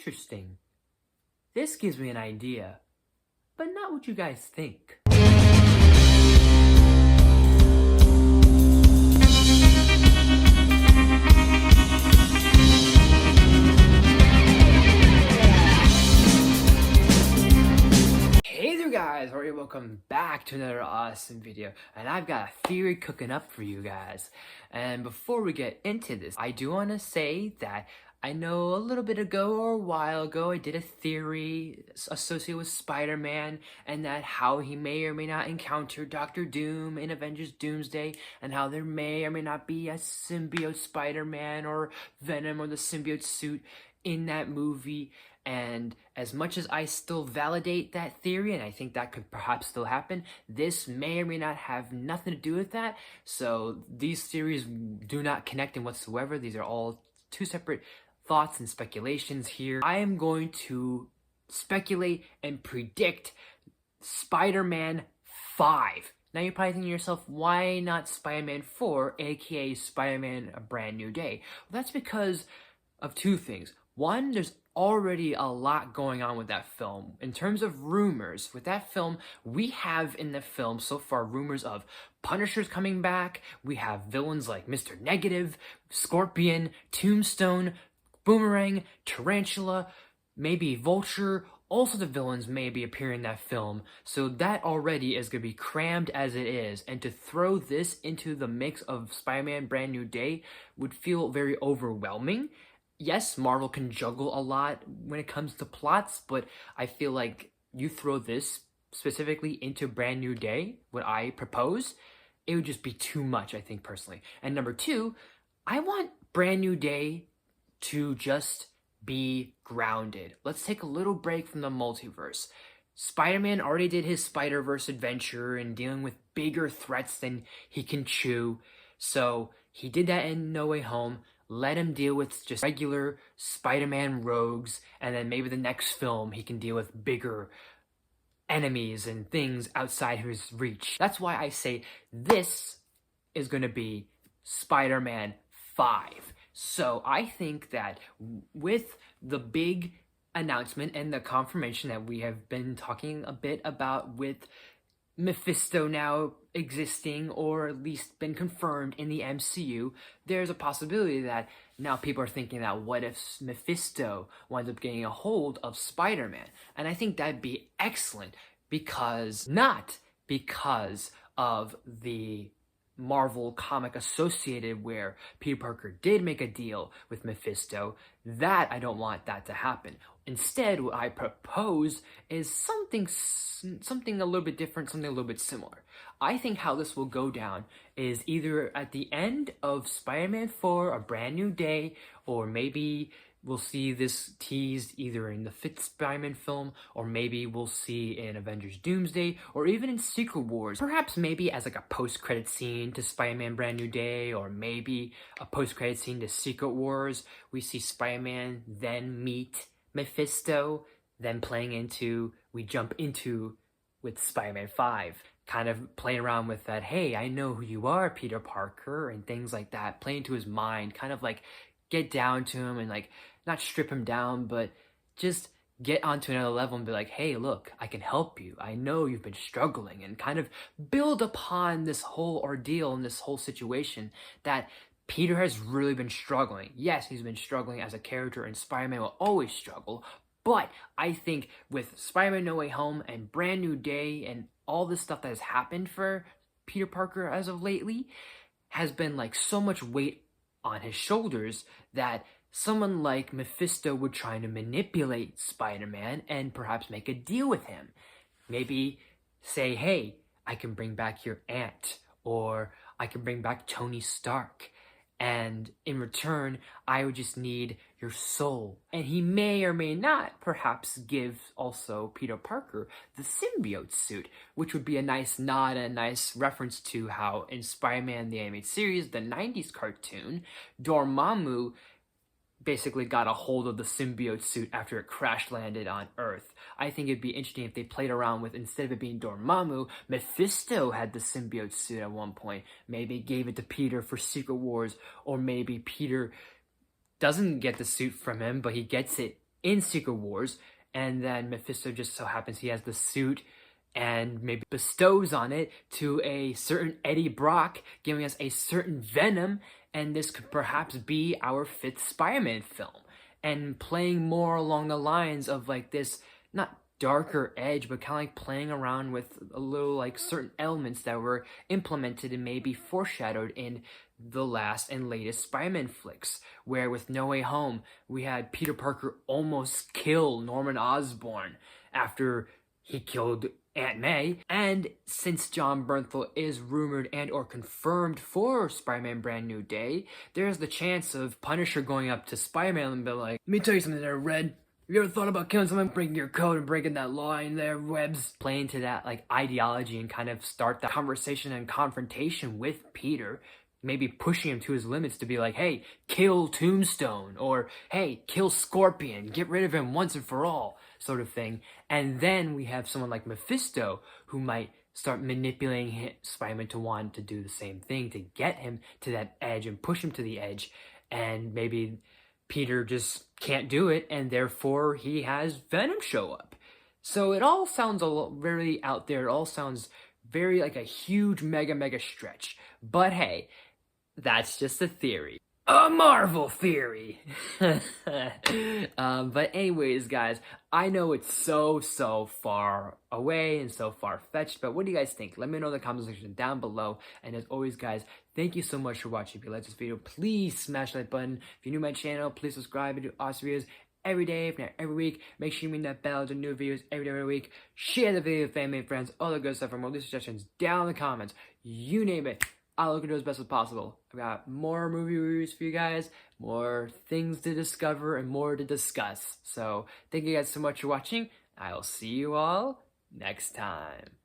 Interesting. This gives me an idea, but not what you guys think. Hey there guys, alright, welcome back to another awesome video, and I've got a theory cooking up for you guys. And before we get into this, I do want to say that I know a little bit ago or a while ago I did a theory associated with Spider-Man and that how he may or may not encounter Dr. Doom in Avengers Doomsday, and how there may or may not be a symbiote Spider-Man or Venom or the symbiote suit in that movie. And as much as I still validate that theory, and I think that could perhaps still happen, this may or may not have nothing to do with that. So these theories do not connect in whatsoever. These are all two separate thoughts and speculations here. I am going to speculate and predict Spider-Man 5. Now you're probably thinking to yourself, why not Spider-Man 4, aka Spider-Man A Brand New Day? Well, that's because of two things. One, there's already a lot going on with that film. In terms of rumors, with that film, we have in the film so far rumors of Punisher's coming back, we have villains like Mr. Negative, Scorpion, Tombstone, Boomerang, Tarantula, maybe Vulture. Also the villains may be appearing in that film, so that already is going to be crammed as it is, and to throw this into the mix of Spider-Man Brand New Day would feel very overwhelming. Yes, Marvel can juggle a lot when it comes to plots, but I feel like you throw this specifically into Brand New Day, what I propose, it would just be too much, I think, personally. And number two, I want Brand New Day to just be grounded. Let's take a little break from the multiverse. Spider-Man already did his Spider-Verse adventure and dealing with bigger threats than he can chew, so he did that in No Way Home. Let him deal with just regular Spider-Man rogues, and then maybe the next film he can deal with bigger enemies and things outside his reach. That's why I say this is going to be Spider-Man 5. So I think that with the big announcement and the confirmation that we have been talking a bit about with Mephisto now existing, or at least been confirmed in the MCU, there's a possibility that now people are thinking that what if Mephisto winds up getting a hold of Spider-Man? And I think that'd be excellent, because not because of the Marvel comic associated where Peter Parker did make a deal with Mephisto. That I don't want that to happen. Instead, what I propose is something a little bit different, something a little bit similar. I think how this will go down is either at the end of Spider-Man 4, A Brand New Day, or maybe we'll see this teased either in the 5th Spider-Man film, or maybe we'll see in Avengers Doomsday, or even in Secret Wars. Perhaps maybe as like a post-credit scene to Spider-Man Brand New Day, or maybe a post-credit scene to Secret Wars. We see Spider-Man then meet Mephisto, then we jump into with Spider-Man 5. Kind of playing around with that, hey, I know who you are, Peter Parker, and things like that. Playing to his mind, kind of like get down to him and like not strip him down, but just get onto another level and be like, hey, look, I can help you. I know you've been struggling, and kind of build upon this whole ordeal and this whole situation that Peter has really been struggling. Yes, he's been struggling as a character, and Spider-Man will always struggle, but I think with Spider-Man No Way Home and Brand New Day and all this stuff that has happened for Peter Parker as of lately has been like so much weight on his shoulders that someone like Mephisto would try to manipulate Spider-Man and perhaps make a deal with him. Maybe say, hey, I can bring back your aunt, or I can bring back Tony Stark, and in return, I would just need your soul. And he may or may not perhaps give also Peter Parker the symbiote suit, which would be a nice nod and a nice reference to how in Spider-Man the Animated Series, the 90s cartoon, Dormammu basically got a hold of the symbiote suit after it crash landed on Earth. I think it'd be interesting if they played around with, instead of it being Dormammu, Mephisto had the symbiote suit at one point. Maybe gave it to Peter for Secret Wars, or maybe Peter doesn't get the suit from him, but he gets it in Secret Wars, and then Mephisto just so happens he has the suit and maybe bestows on it to a certain Eddie Brock, giving us a certain Venom, and this could perhaps be our 5th Spider-Man film. And playing more along the lines of like this, not darker edge, but kind of like playing around with a little like certain elements that were implemented and maybe foreshadowed in the last and latest Spider-Man flicks, where with No Way Home, we had Peter Parker almost kill Norman Osborn after he killed Aunt May. And since John Bernthal is rumored and or confirmed for Spider-Man Brand New Day, there's the chance of Punisher going up to Spider-Man and be like, let me tell you something there, Red. Have you ever thought about killing someone, breaking your code and breaking that law in their webs? Play into that like ideology and kind of start that conversation and confrontation with Peter, maybe pushing him to his limits to be like, hey, kill Tombstone, or hey, kill Scorpion, get rid of him once and for all, sort of thing. And then we have someone like Mephisto who might start manipulating Spider-Man to want to do the same thing, to get him to that edge and push him to the edge. And maybe Peter just can't do it, and therefore he has Venom show up. So it all sounds very out there. It all sounds very like a huge mega stretch. But hey, that's just a theory. A Marvel theory! But anyways, guys, I know it's so far away and so far-fetched, but what do you guys think? Let me know in the comment section down below. And as always, guys, thank you so much for watching. If you like this video, please smash that button. If you're new to my channel, please subscribe and do awesome videos every day, if not every week. Make sure you ring that bell to new videos every day, every week. Share the video with family and friends, all the good stuff. For more suggestions down in the comments, you name it, I'll look into as best as possible. I've got more movie reviews for you guys, more things to discover, and more to discuss. So thank you guys so much for watching. I'll see you all next time.